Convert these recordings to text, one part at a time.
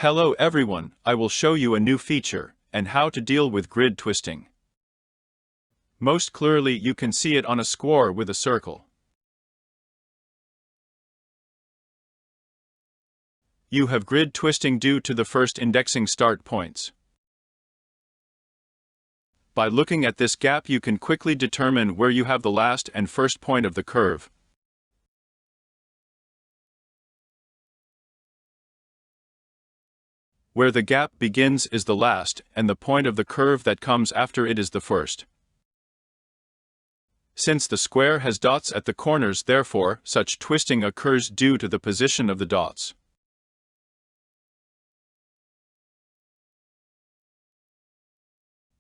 Hello everyone, I will show you a new feature, and how to deal with grid twisting. Most clearly you can see it on a square with a circle. You have grid twisting due to the first indexing start points. By looking at this gap you can quickly determine where you have the last and first point of the curve. Where the gap begins is the last, and the point of the curve that comes after it is the first. Since the square has dots at the corners, therefore, such twisting occurs due to the position of the dots.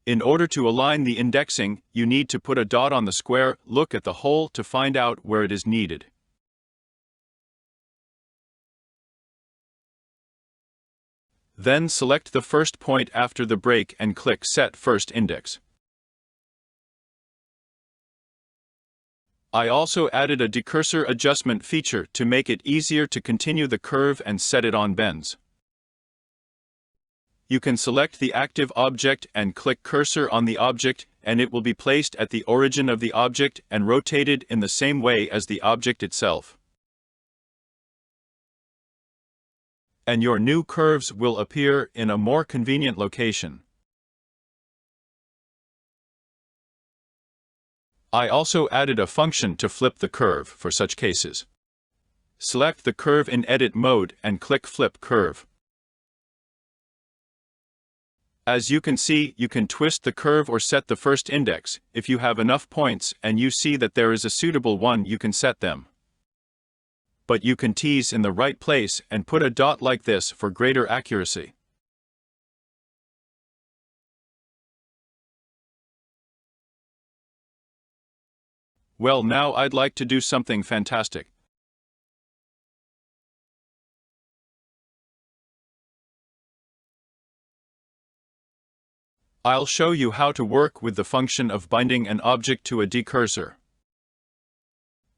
In order to align the indexing, you need to put a dot on the square, look at the hole to find out where it is needed. Then select the first point after the break and click Set First Index. I also added a decursor adjustment feature to make it easier to continue the curve and set it on bends. You can select the active object and click cursor on the object, and it will be placed at the origin of the object and rotated in the same way as the object itself. And your new curves will appear in a more convenient location. I also added a function to flip the curve for such cases. Select the curve in edit mode and click Flip Curve. As you can see, you can twist the curve or set the first index. If you have enough points and you see that there is a suitable one, you can set them. But you can tease in the right place and put a dot like this for greater accuracy. Well, now I'd like to do something fantastic. I'll show you how to work with the function of binding an object to a decursor.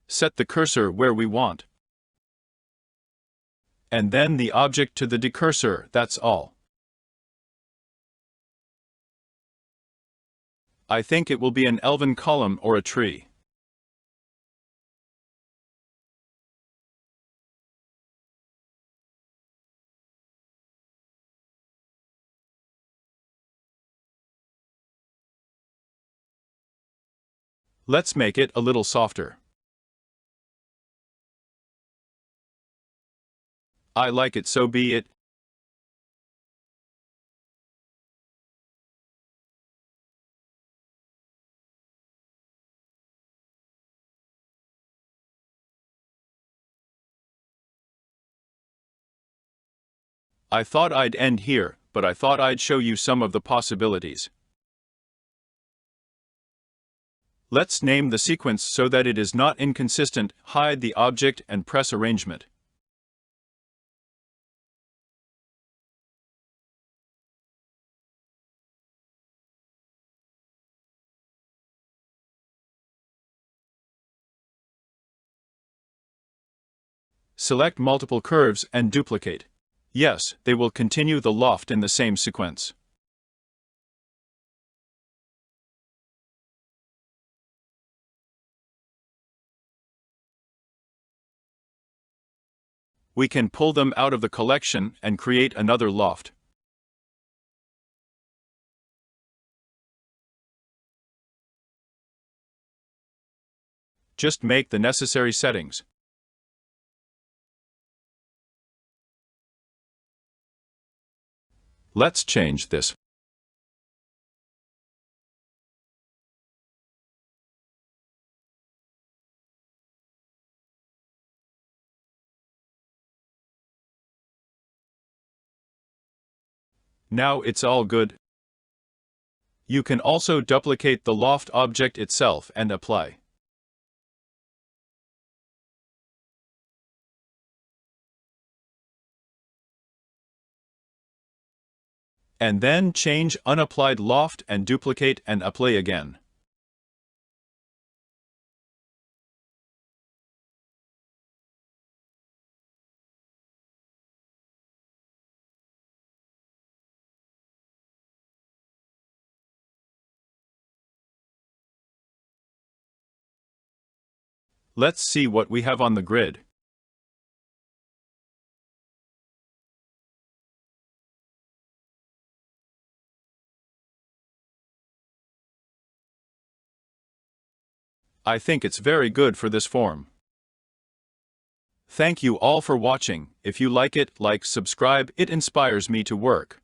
Set the cursor where we want. And then the object to the decursor, that's all. I think it will be an elven column or a tree. Let's make it a little softer. I like it, so be it. I thought I'd end here, but I thought I'd show you some of the possibilities. Let's name the sequence so that it is not inconsistent. Hide the object and press Arrangement. Select multiple curves and duplicate. Yes, they will continue the loft in the same sequence. We can pull them out of the collection and create another loft. Just make the necessary settings. Let's change this. Now it's all good. You can also duplicate the loft object itself and apply. And then change unapplied loft and duplicate and apply again. Let's see what we have on the grid. I think it's very good for this form. Thank you all for watching. If you like it, subscribe, it inspires me to work.